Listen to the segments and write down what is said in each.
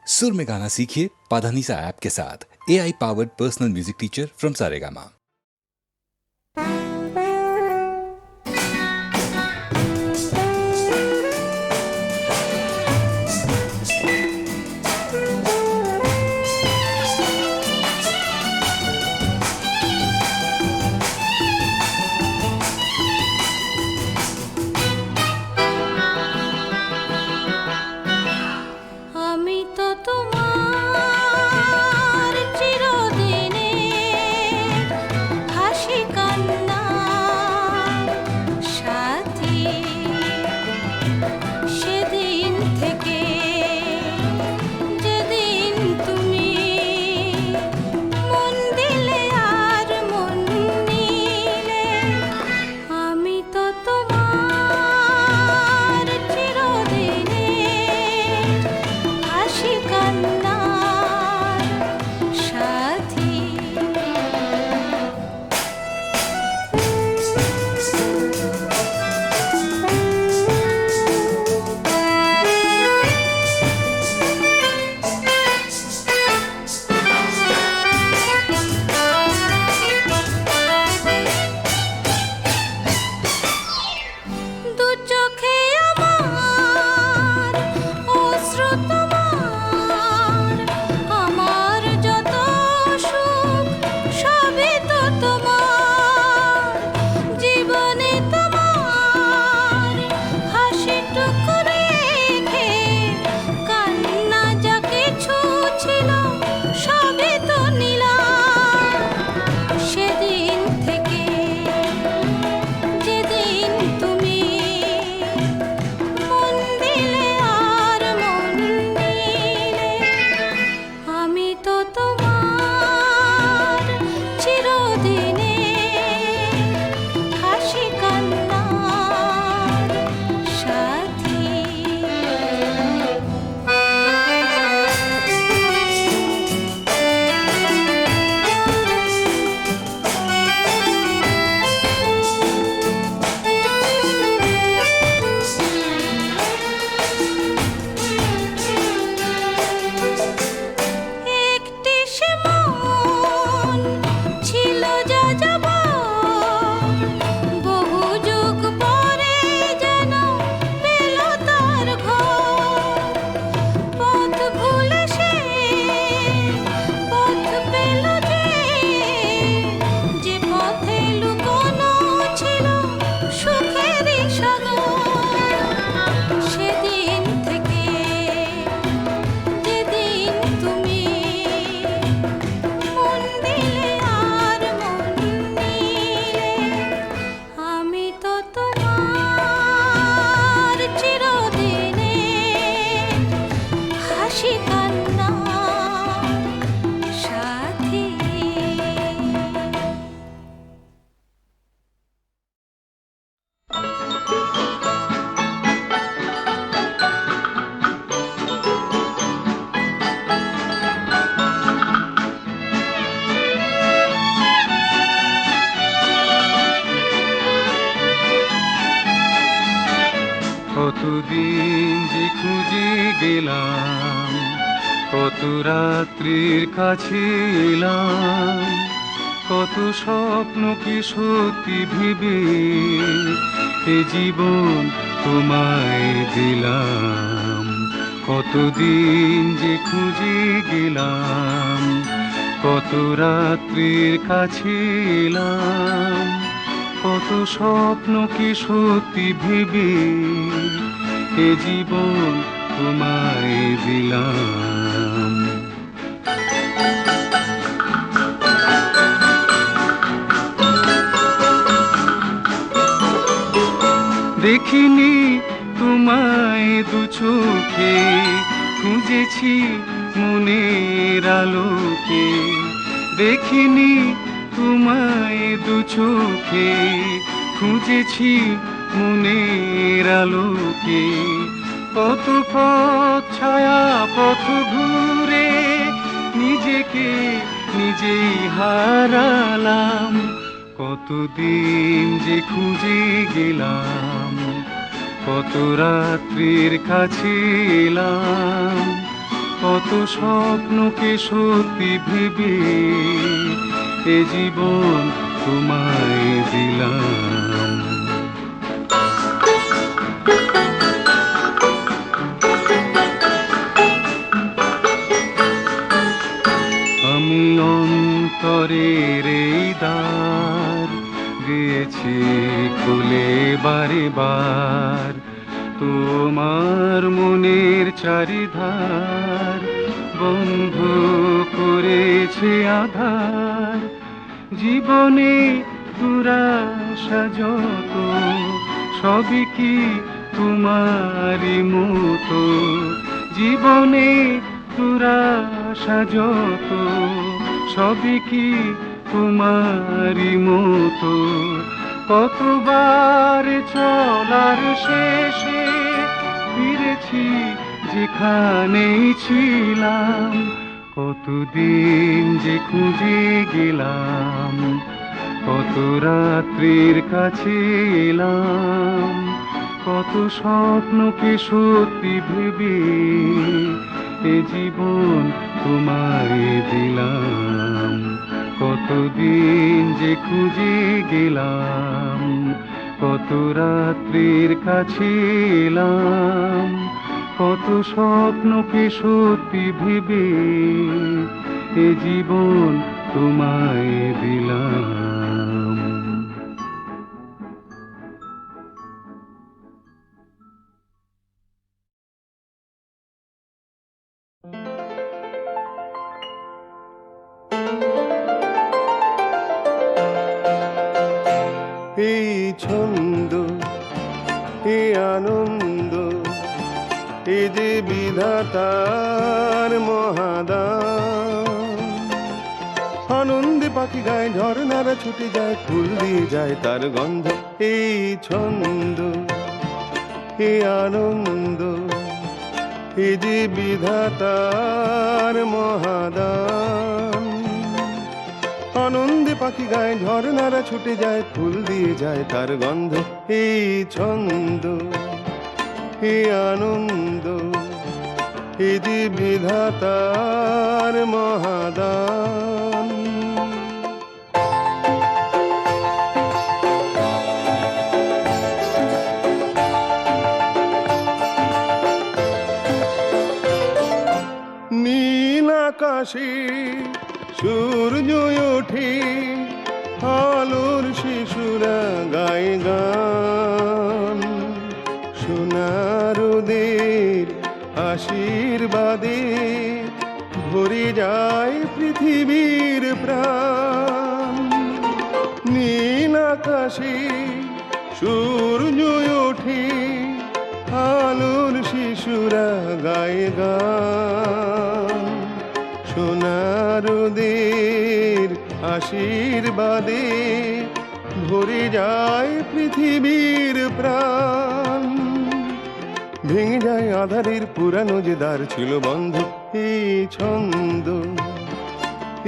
सुर में गाना सीखिए पाधानीसा ऐप के साथ। AI powered personal music teacher from Saregama. কতদিন যে খুঁজে গেলাম, কত রাত্রির কাছে এলাম, কত স্বপ্ন কি সত্যি ভেবে এ জীবন তোমায় দিলাম। কতদিন যে খুঁজে গেলাম, কত রাত্রির কাছে এলাম, কত স্বপ্ন কি সত্যি ভেবে এ জীবন তোমায় দিলাম। দেখিনি তোমায় দু চোখে, খুঁজেছি মনের আলোকে। দেখিনি তোমায় দু চোখে, খুঁজেছি মনের আলোকে। কত পথ ছায়া পথ ঘুরে নিজেকে নিজেই হারালাম। কতদিন যে খুঁজে গেলাম, কত রাত্রির কাছে এলাম, কত স্বপ্নকে সত্যি ভেবে এ জীবন তোমায় দিলাম। আমি অন্তরের এই দ্বার দিয়েছি খুলে বারে বার, তোমার মনের চারিধার বন্ধ করেছে আধার। জীবনে দুরাশা যত সবই কি তোমারই মতো, জীবনে দুরাশা যত সবই কি তোমারই মতো। কতবার চলার শেষে ফিরেছি যেখানেই ছিলাম, কতদিন যে খুঁজে গেলাম, কত রাত্রির কাছে এলাম, কত স্বপ্নকে সত্যি ভেবে এ জীবন তোমায় দিলাম। কতদিন যে খুঁজে গেলাম, কত রাত্রির কাছে এলাম, কত স্বপ্নকে সত্যি ভেবে এ জীবন তোমায় দিলাম। এই ছন্দ, এই আনন্দ, এ যে বিধাতার মহাদান। আনন্দে পাখি গায়, ঝর্ণারা ছুটে যায়, ফুল দিয়ে যায় তার গন্ধ। এই ছন্দ, এই আনন্দ, এ যে বিধাতার মহাদান। আনন্দে পাখি গায়, ঝর্ণারা ছুটে যায়, ফুল দিয়ে যায় তার গন্ধ। এই ছন্দ, এই আনন্দ, এ যে বিধাতার মহাদান। নীল আকাশে সূর্য ওঠে, আলোর শিশুরা গায় গান। সোনার রোদের আশীর্বাদে ভরে যায় পৃথিবীর প্রাণ। নীল আকাশে সূর্য ওঠে, আলোর শিশুরা গায় গান। সোনার রোদের আশীর্বাদে ভরে যায় পৃথিবীর প্রাণ। ভেঙে যায় আধারের পুরানো যে দ্বার ছিল বন্ধ। এই ছন্দ,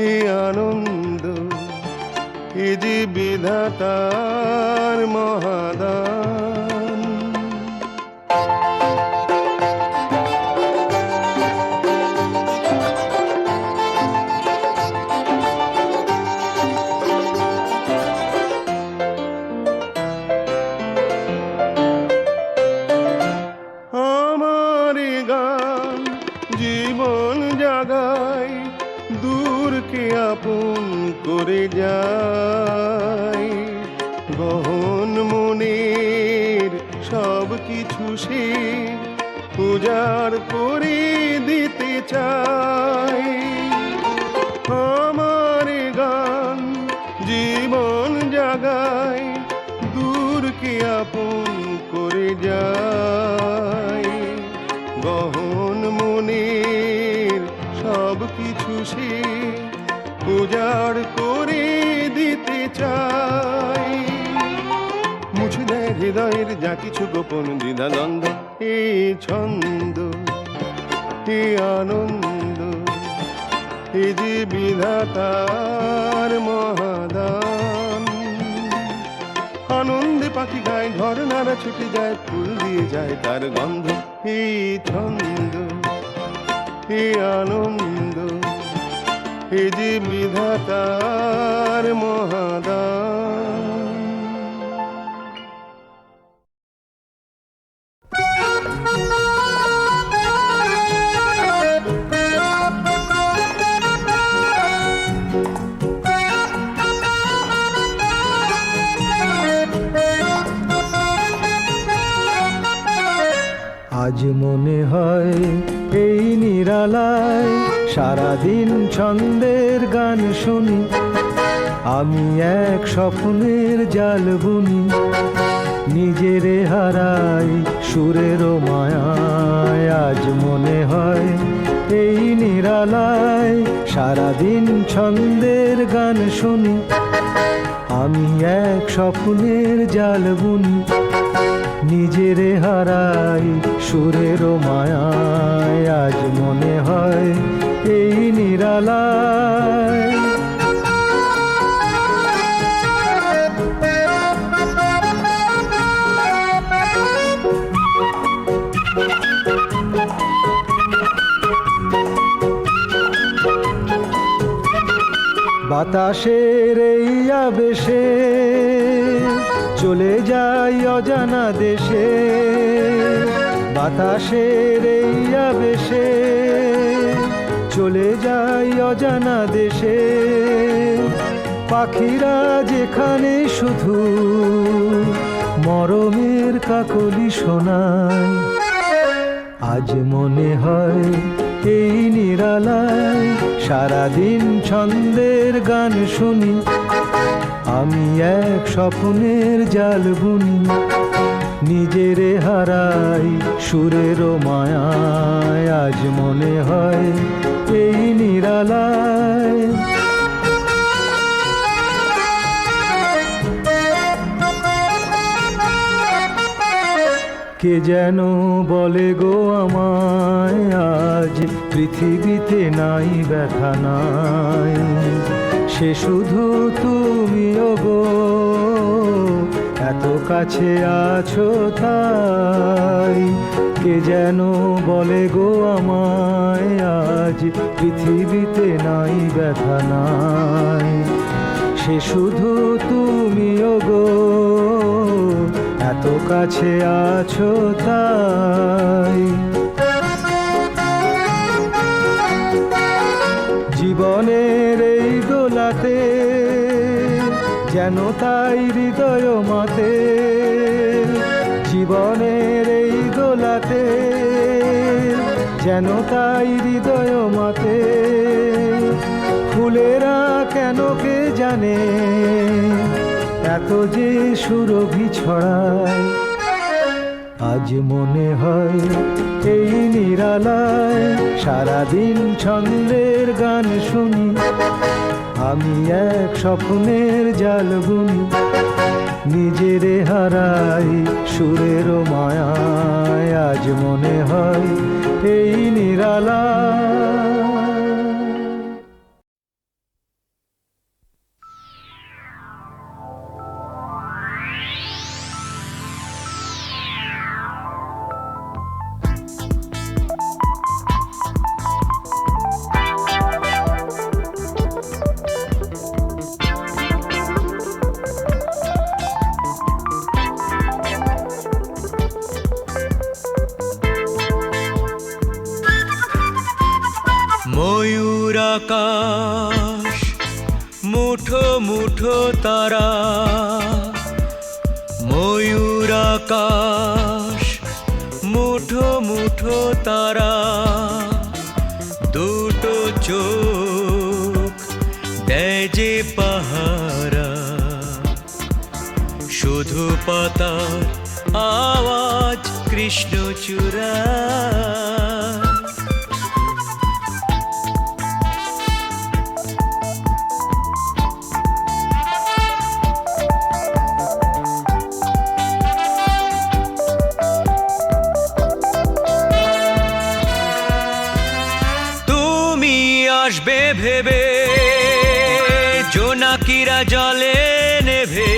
এই আনন্দ, এ যে বিধাতার মহাদান। জীবন জাগায়, দূরকে আপন করে যায়। গহন মনের সব কিছু সে উজাড় করে দিতে চায়। আমার গান জীবন জাগায়, দূরকে আপন করে যায়। গহন মনের সব কিছু সে উজাড় করে দিতে চায়। মুছে দেয় হৃদয়ের যা কিছু গোপন দ্বিধাদ্বন্দ্ব। এই ছন্দ, এই আনন্দ, এ যে বিধাতার মহাদান। আনন্দে পাখি গায়, ঝর্ণারা ছুটে যায়, ফুল দিয়ে যায় তার গন্ধ। এই ছন্দ, এ আনন্দ, এ যে বিধাতার মহাদান। আজ মনে হয় এই নিরালায় সারাদিন ছন্দের গান শুনি, আমি এক স্বপ্নের জাল বুনি, নিজেরে হারাই সুরের মায়ায়। আজ মনে হয় এই নিরালায় সারাদিন ছন্দের গান শুনি, আমি এক স্বপ্নের জাল বুনি, নিজেরে হারাই সুরের মায়ায়। আজ মনে হয় এই নিরালায় বাতাসের এই আবেশে চলে যাই অজানা দেশে, বাতাসের এই আবেশে চলে যাই অজানা দেশে। পাখিরা যেখানে শুধু মরমের কাকলি শোনায়, আজ মনে হয় এই নিরালায় সারাদিন ছন্দের গান শুনি, আমি এক স্বপ্নের জাল বুনি, নিজেরে হারাই সুরের মায়ায়। আজ মনে হয় এই নিরালায় কে যেন বলে গো আমায়, আজ পৃথিবীতে নাই ব্যথা নাই, সে শুধু তুমিও গো, এত কাছে আছো তাই। কে যেন বলে গো আমায়, আজ পৃথিবীতে নাই ব্যথা নাই, সে শুধু তুমিও গো, এত কাছে আছো তাই। জীবনের এই দোলাতে যেন তাই হৃদয় মাতে, জীবনের এই দোলাতে যেন তাই হৃদয় মাতে। ফুলেরা কেন কে জানে এত যে সুরভি ছড়ায়, আজ মনে হয় এই নিরালায় সারাদিন ছন্দের গান শুনি, আমি এক স্বপ্নের জাল বুনি, নিজেরে হারাই সুরের মায়ায়। আজ মনে হয় এই নিরালায় ময়ূর আকাশ মুঠো মুঠো তারা, ময়ূর আকাশ মুঠো মুঠো তারা, দুটো চোখ দেয় যে পাহারা, শুধু পাতার আওয়াজ কৃষ্ণচূড়া। আসবে ভেবে জোনাকিরা জলে নেভে,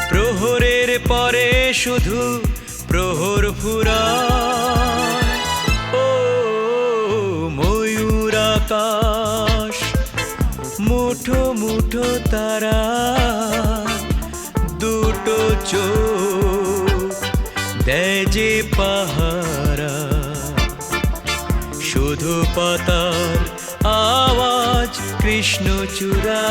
প্রহরের পরে শুধু প্রহর ফুরায়। ও আকাশ মুঠো মুঠো তারা দুটো চোখ দেয় যে পাহারা শুধু পাতার আওয়াজ কৃষ্ণচূড়া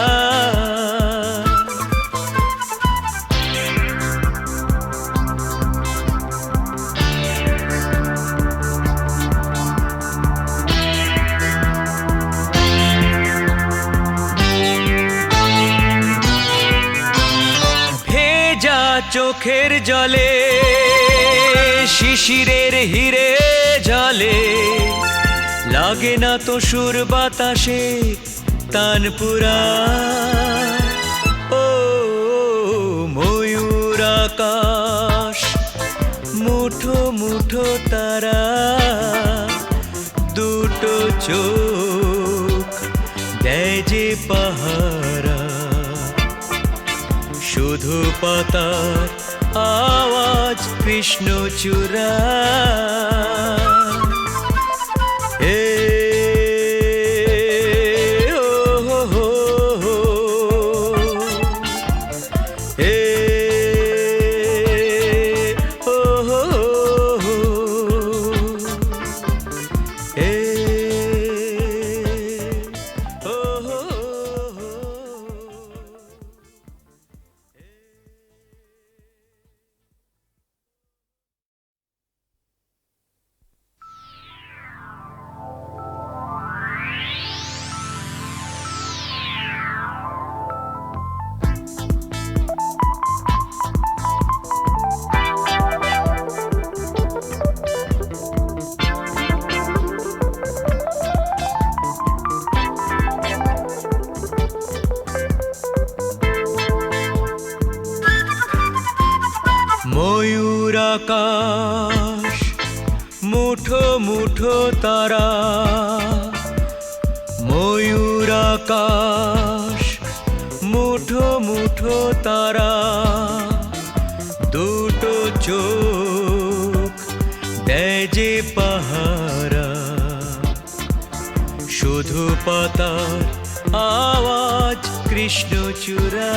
ভেজা চোখের জলে শিশিরের হিরে জলে লাগে না তো সুর বাতাসে তানপুরা ও ময়ূর আকাশ মুঠো মুঠো তারা দুটো চোখ দেয় যে পাহারা শুধু পাতার আওয়াজ কৃষ্ণচূড়া ময়ূর আকাশ মুঠো মুঠো তারা ময়ূর আকাশ মুঠো মুঠো তারা দুটো চোখ দেয় যে পাহারা শুধু পাতার আওয়াজ কৃষ্ণচূড়া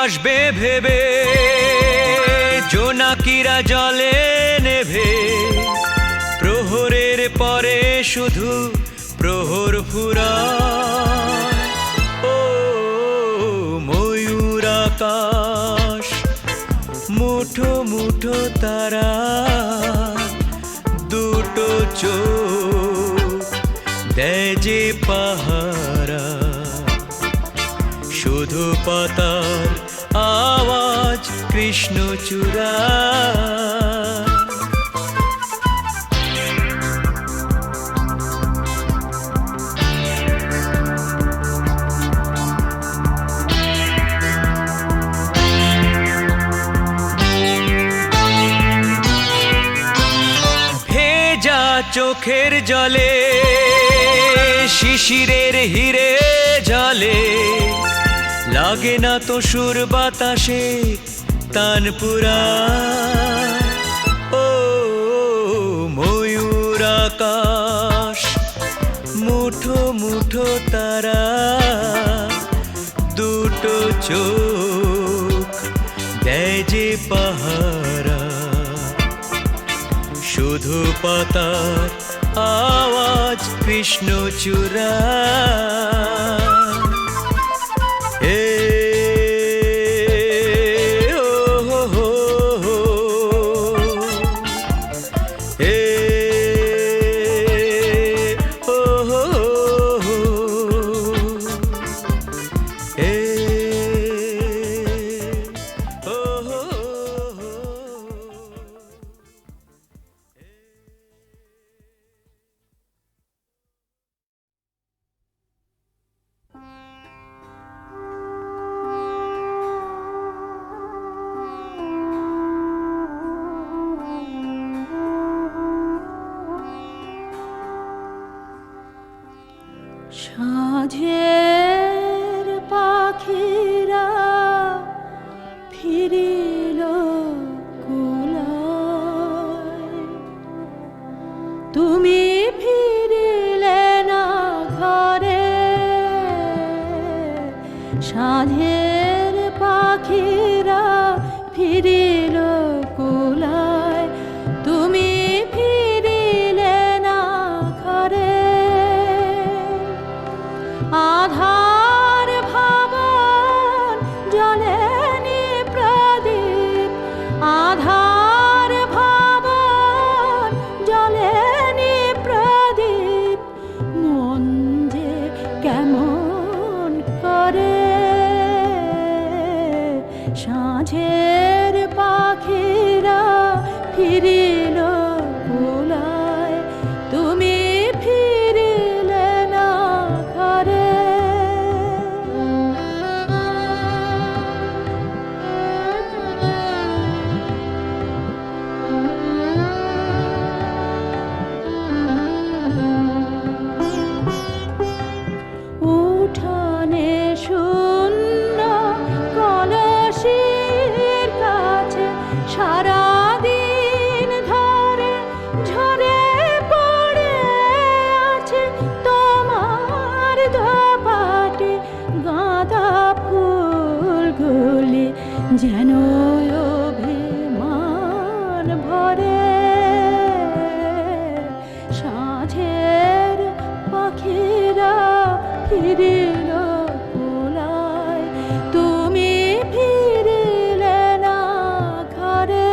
আসবে ভেবে জোনাকিরা জলে নেভে প্রহরের পরে শুধু প্রহর ফুরা ও ময়ূর আকাশ মুঠো মুঠো তারা দুটো চোখ দেয় যে পাহারা শুধু পাতার আওয়াজ কৃষ্ণচূড়া ভেজা চোখের জলে শিশিরের হিরে জলে লাগে না তো সুর বাতাসে তানপুরা ও ময়ূর আকাশ মুঠো মুঠো তারা দুটো চোখ দেয় যে পাহারা শুধু পাতার আওয়াজ কৃষ্ণচূড়া সাধের পাখিরা ফিরিল কুলায়, তুমি ফিরিলে না ঘরে। আধার ভাবন জ্বলেনি প্রদীপ, আধার ভাবন জ্বলেনি প্রদীপ, মন যে কেমন করে। সাঁঝের পাখিরা ফিরিল কুলায়, তুমি ফিরিলে না ঘরে। উঠানে শূন্য কলসির কাছে সারাদিন ধরে ঝরে পড়ে আছে তোমার দোপাটে গাঁদা ফুলগুলি, যেন অভিমান ভরে। সাঁঝের পাখিরা ফিরিল কুলায়, তুমি ফিরিলে না ঘরে।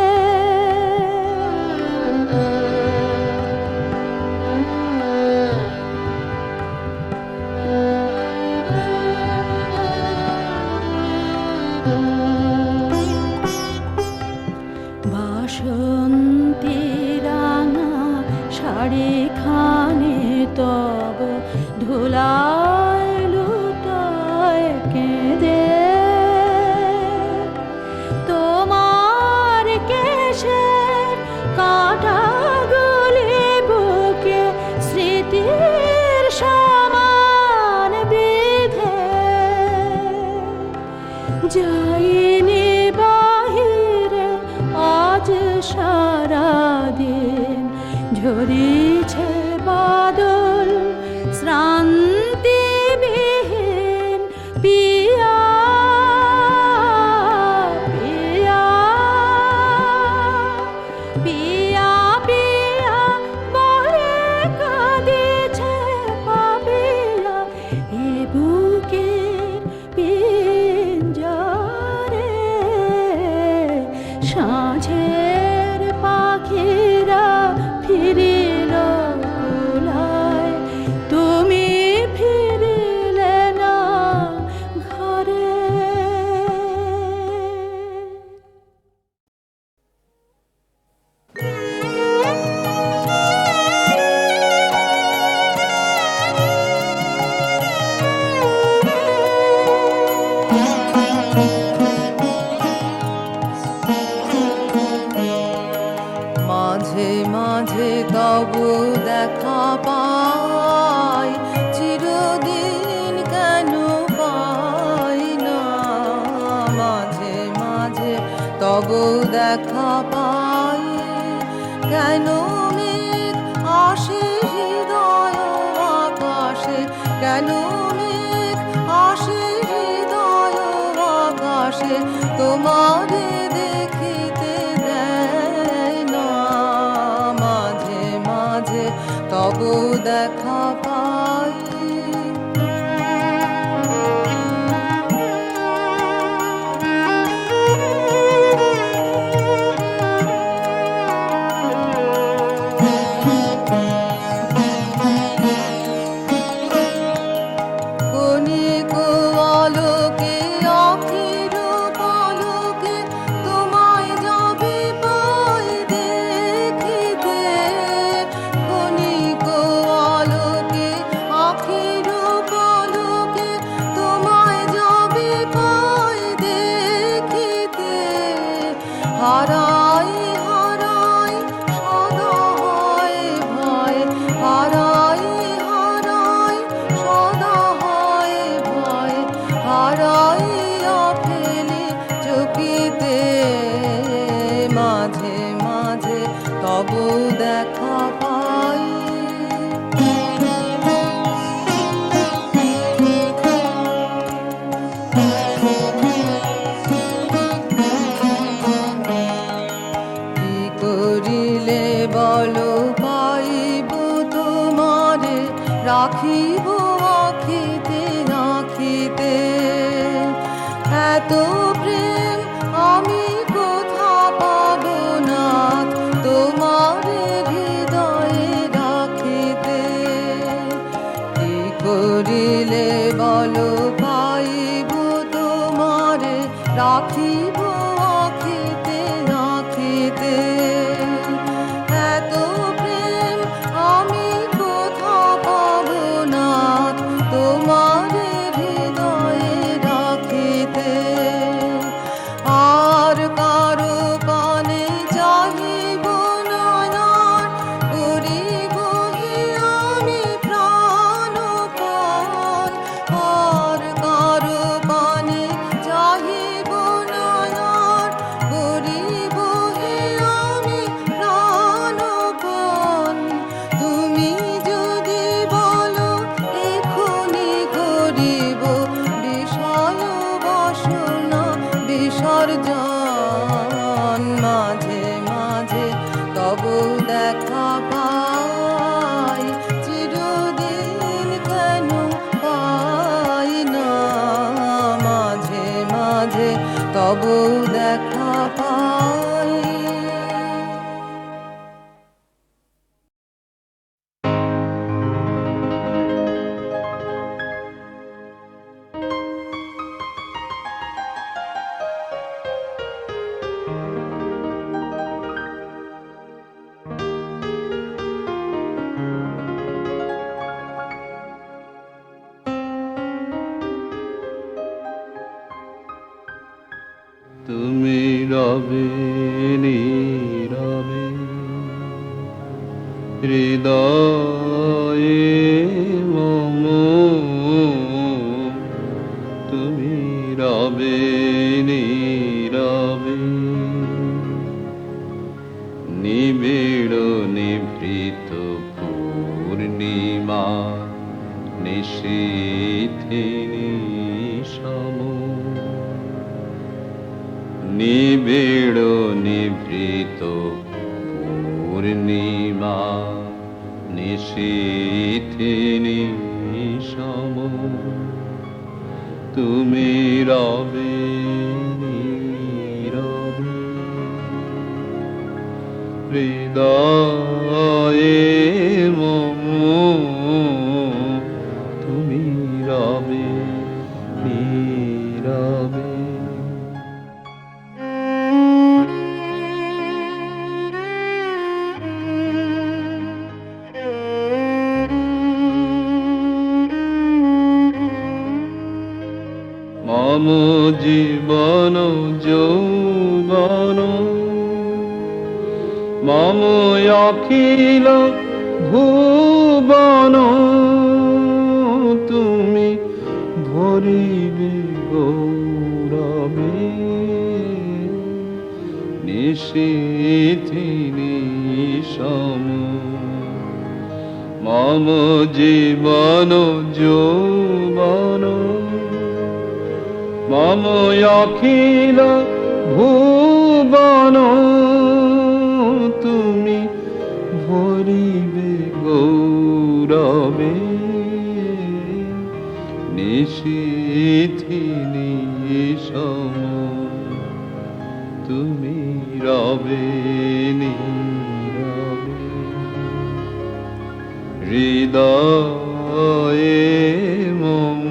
বাসন্তী রাঙা শাড়ি খানে তব ধুলায় লুটায় কেঁদে। তোমার কেশের কাঁটাগুলি বুকে স্মৃতির সমান বিধে। যাইনি বাহিরে আজ সারাদিন, ঝরিছে বাদল শ্রান্তিবিহীন। পিয়া পিয়া পিয়া পিয়া বলে কাঁদিছে পাপিয়া, এ বুকের পিঞ্জরে। সাঁঝের পাখিরা ফিরিল কুলায়, তুমি ফিরিলে না ঘরে। মাঝে মাঝে তবু দেখা পাই, চিরদিন কেন পাই না। মাঝে মাঝে তবু দেখা পাই, কেন মেঘ আসে হৃদয় আকাশে, কেন মেঘ আসে হৃদয় আকাশে, তোমারে দেখিতে দেয় না। মাঝে মাঝে তবু দেখা পাই। ক্ষণিক আলোকে আখির পলকে তোমায় যাবে পাই দেখিতে। ক্ষণিক আলোকে আখির পলকে তোমায় যাবে পাই দেখিতে। হারাই হারাই সদা হয় ভয়, হারাই হারাই সদা হয় ভয়, হারাইয়া ফেলি চকিতে। মাঝে মাঝে তবু দেখা পাই। রাখিব আখিতে আখিতে। এত প্রেম আমি কোথা পাব না তোমার হৃদয়ে রাখিতে। কি করিলে বলো পাইব তোমার রাখিব আখিতে আখিতে। এত প্রেম আমি কোথা পাব না তোমার হৃদয়ে রাখিতে। আর কারো পানে চাহিব না করিব হে আমি প্রাণপণ। আর কারো পানে চাহিব না করিব হে আমি প্রাণপণ। তুমি যদি বলো এখনি করিব বিষয় বাসনা বিসর্জন। মাঝে মাঝে তবু দেখা পাই চিরদিন কেন পাই না। মাঝে মাঝে তবু দেখা পাই। তুমি রবে নীরবে হৃদয়ে মম। তুমি রবে নীরবে নিবিড় নিভৃত পূর্ণিমা নিশীথিনী সম। নিবিড় নিভৃত পূর্ণিমা নিশীথিনী সম। তুমি রবে নীরবে হৃদয়ে মম। তুমি রবে নীরবে। মম জীবন যৌবন মম অখিল ভুবন। তুমি ভরিবে গৌরবে নিশীথিনী সম। মম জীবন যৌবন মম অখিল ভুবন। তুমি ভরিবে গৌরবে নিশীথিনী সম। তুমি রবে নীরবে হৃদয়ে মম।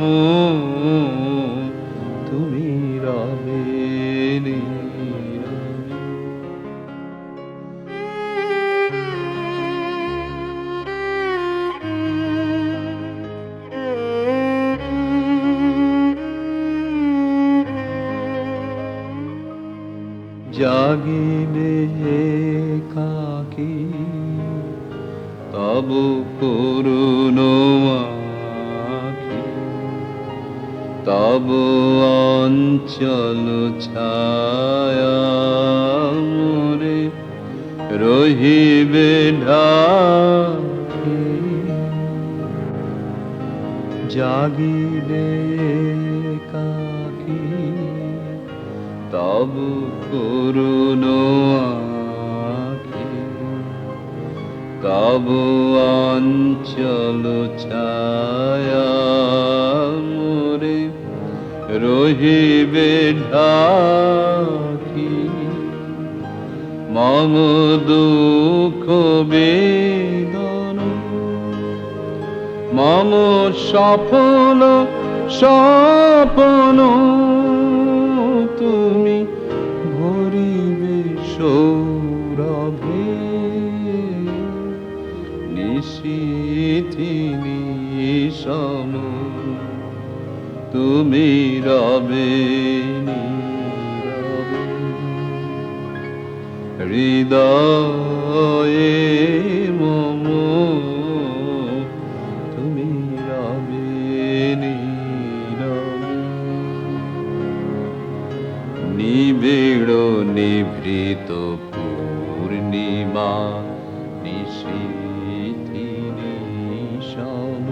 তুমি রবে নীরবে। জাগিবে একাকী তব করুণ আঁখি। তব অঞ্চল ছায়া মোরে রহিবে ঢাকি। জাগিবে একাকী তব করুণ আঁখি। তব অঞ্চল ছায়া মোরে রহিবে ঢাকি, মম দুঃখ বেদন মম সফল স্বপ্ন তুমি ভরিবে সৌরভে, নিশীথি নিশম তুমি রবে নীরবে, হৃদয়ে মম তুমি রবে নীরবে, নিবিড় নিভৃত পূর্ণিমা নিশীথি নিশম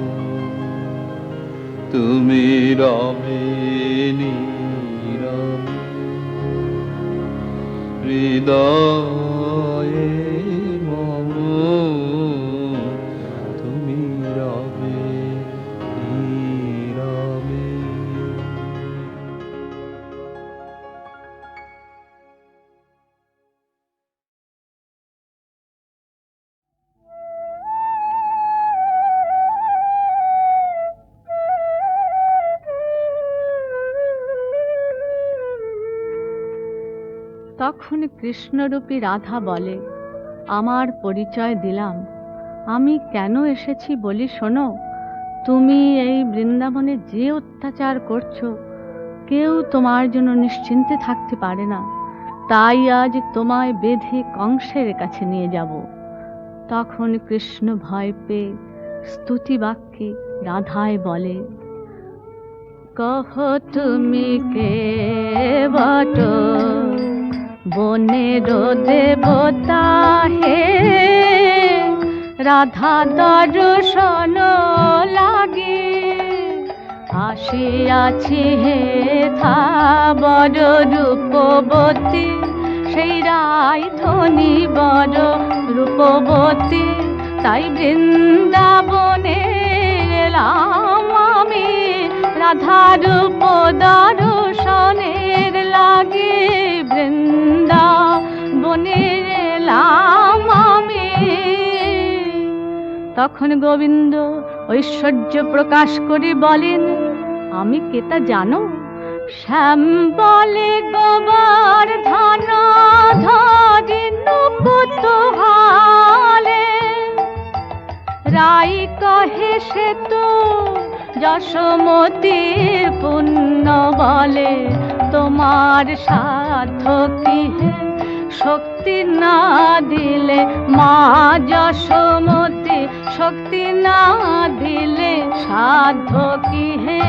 তুমি রবে নীরবে, হৃদয়ে মম তুমি রবে নীরবে। তখন কৃষ্ণরূপী রাধা বলে, আমার পরিচয় দিলাম, আমি কেন এসেছি বলি শোনো। তুমি এই বৃন্দাবনে যে অত্যাচার করছো, কেউ তোমার জন্য নিশ্চিন্তে থাকতে পারে না, তাই আজ তোমায় বেঁধে কংসের কাছে নিয়ে যাব। তখন কৃষ্ণ ভয় পেয়ে স্তুতি বাক্যে রাধায় বলে, কহ তুমি কে বটো, বনের দেবতা হে, রাধা দর্শন লাগে আসিয়াছি হে থা, বড় রূপবতী সেই রায় ধনী বড় রূপবতী, তাই বৃন্দাবনে এলাম আমি, রাধা রূপ দর্শনের লাগে, বৃন্দাবনে এলাম আমি। তখন গোবিন্দ ঐশ্বর্য প্রকাশ করে বলেন, আমি কে তা জানো? শ্যাম বলে গোবর্ধন ধরি কুতূহলে, রাই কহে সে তো যশোমতীর পুণ্য বলে, তোমার সাধ্য কি হে শক্তি না দিলে, মা যশোমতী শক্তি না দিলে সাধ্য কি হে।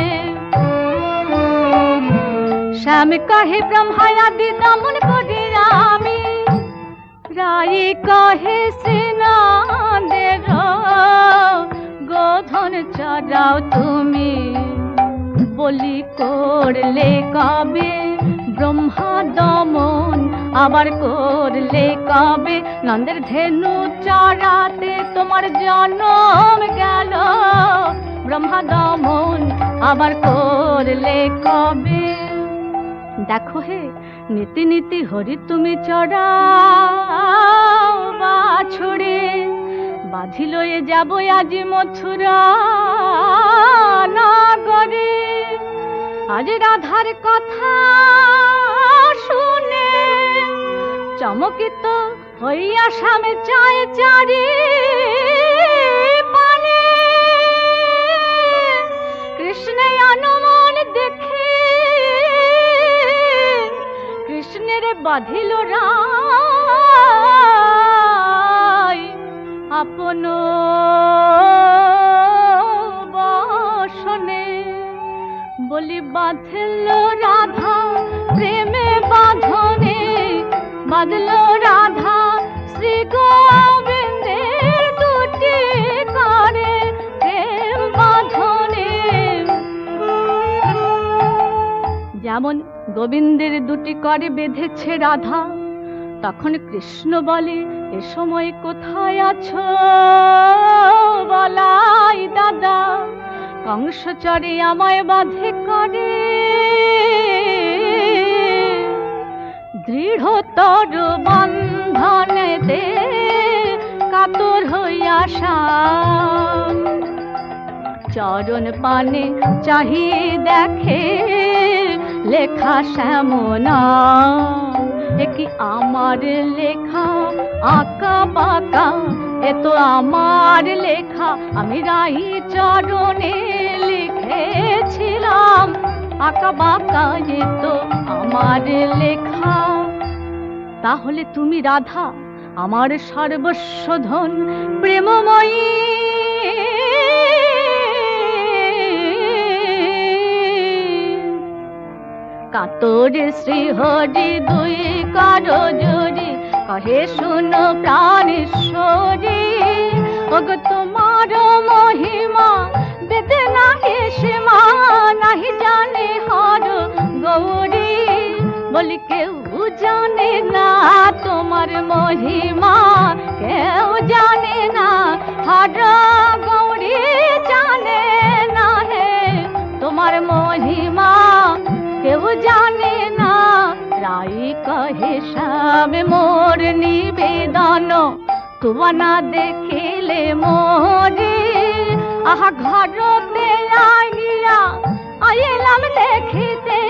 শ্যাম কহে ব্রহ্মায়াদি দমন করি আমি, রাই কহে সেনাদের গোধন চড়াও তুমি, বলি করলে কবে ব্রহ্মা দমন আবার করলে কবে, নন্দের ধেনু চড়াতে তোমার জন্ম গেল, ব্রহ্মা দমন আবার করলে কবে। দেখো হে নীতি নীতি হরি তুমি চড়াও বাছুড়ে, বাঁধি লয়ে যাব আজি মথুরা নগরে, আজ রাধার কথা শুনে চমকিত হইয়া স্বামী চায় চারি পানে, কৃষ্ণে আনমন দেখে কৃষ্ণের বাঁধিল রায় আপন বসনে, বলি বাঁধল রাধা প্রেমে বাঁধনে, বাঁধল রাধা শ্রী গোবিন্দের দুটি করে প্রেম বাঁধনে। যেমন গোবিন্দের দুটি করে বেঁধেছে রাধা, তখন কৃষ্ণ বলে, এ সময় কোথায় আছো বলাই দাদা? কংস চরে আমায় বাঁধে করে, দৃঢ়তর বন্ধনেতে কাতর হইয়া শাম। চরণ পানে চাহিয়ে দেখে লেখা শ্যামনা, এ কি আমার লেখা আঁকা বাঁকা? এ তো আমার লেখা, আমি রাই চরণে লিখেছিলাম। আঁকা বাঁকা এ তো আমার লেখা। তাহলে তুমি রাধা, আমার সর্বস্ব ধন প্রেমময়ী। কাতরে শ্রীহরি দুই কারো জুড়ি, কহে শুনো প্রাণেশ্বরী। ওগো তোমার মহিমা বেদে নাহি সীমা, নাহি জানে হর গৌরী। বলি কেউ জানে না তোমার মহিমা, কেউ জানে না হর গৌরী জানে না হে তোমার মহিমা, কেউ জানে না। রাই কহে সব মোর নিবেদন, তোমা না দেখিলে মোরে। আহা ঘরতে আইয়া আইলাম দেখিতে,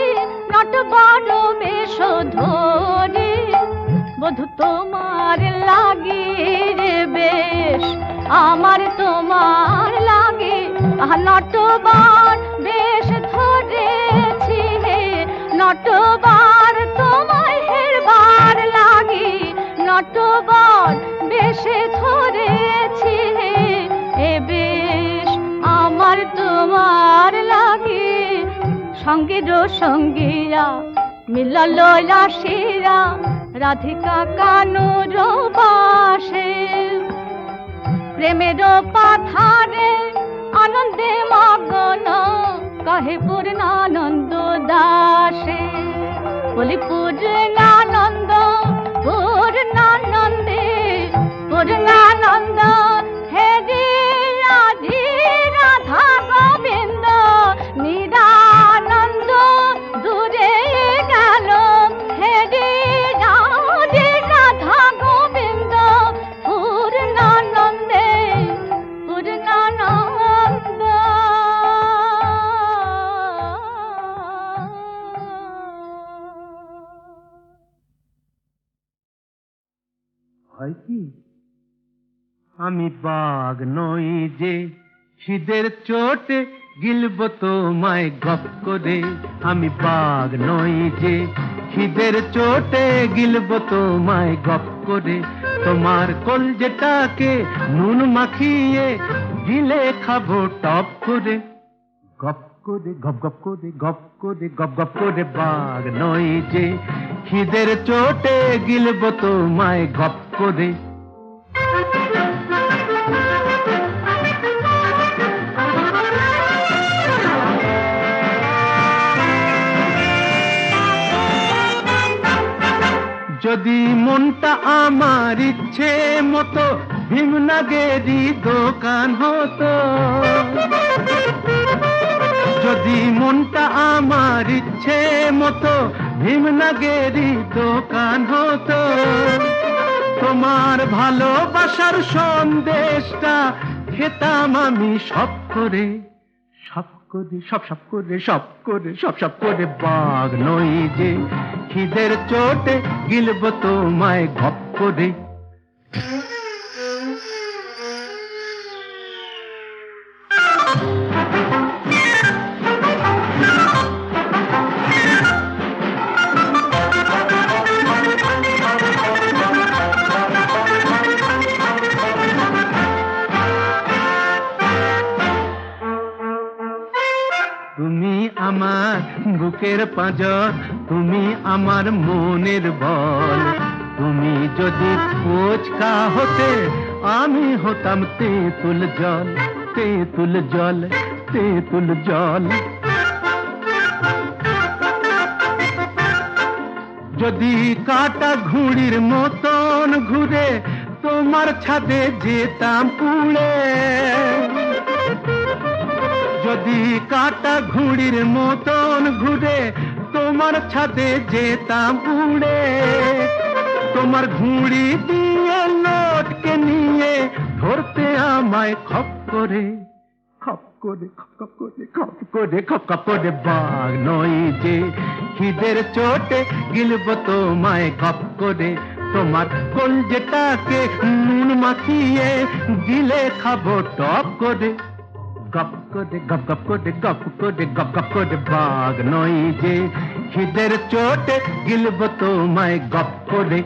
নট বড় বেশ ধরে। বধু তোমার লাগি রে বেশ, আমার তোমার লাগে। আহা নটবার বেশ ধরেছি হে, নটবার তোমায় হেরবার লাগি। নটবার বেশে ধরেছি হে, এ বেশ আমার তোমার লাগে। সঙ্গীর সঙ্গীরা মিলল রাশিরা, রাধিকা কানুর বাসে। প্রেমের পাথারে আনন্দে মগ্ন, কহে পূর্ণানন্দ দাসে। বলি পূর্ণানন্দ পূর্ণানন্দে, পূর্ণানন্দ হে রে রাধে রাধা গোবিন্দ। নিরানন্দ দূরে গেল, হে রে রাধে রাধা গোবিন্দ। পূর্ণানন্দে পূর্ণানন্দ। হয় কি আমি বাঘ নই যে খিদের চোটে গিলব তোমায় গপ করে। আমি বাঘ নই যে খিদের চোটে গিলব তোমায় গপ করে। তোমার কলজেটাকে নুন মাখিয়ে গিলে খাবো টপ করে। গপ করে গপ গপ করে গপ করে গপ গপ করে। বাঘ নই যে খিদের চোটে গিলব তোমায় গপ করে। যদি মনটা আমার ইচ্ছে মতো ভীমনাগেরই দোকান হতো, যদি মনটা আমার ইচ্ছে মতো ভীমনাগেরই দোকান হতো, তোমার ভালোবাসার সন্দেশটা খেতাম আমি সব করে। সব করে সব সব করে সব করে সব সব করে। বাঘ নই যে খিদের চোটে গিলব তোমায় গপ করে। তুমি আমার বুকের পাঁজর, তুমি আমার মনের বল। তুমি যদি ফুচকা হতে, আমি হতাম তেঁতুল জল। তেঁতুল জল তেঁতুল জল। যদি কাটা ঘুড়ির মতন ঘুরে তোমার ছাদে যেতাম উড়ে, যদি কাটা ঘুড়ির মতন ঘুরে তোমার ছাদে যেতাম উড়ে, তোমার ঘুড়ি দিয়ে লটকে নিয়ে ধরতে আমায় খপ করে খপ করে খপ খপ করে খপ করে খপ খপ করে। বাঘ নই যে খিদের চোটে গিলব তোমায় গপ করে, তোমার কলজেটাকে নুন মাখিয়ে গিলে খাবো টপ করে, গপ করে গপ গপ করে গপ করে গপ গপ করে। বাঘ নই যে খিদের চোটে গিলব তোমায় গপ করে।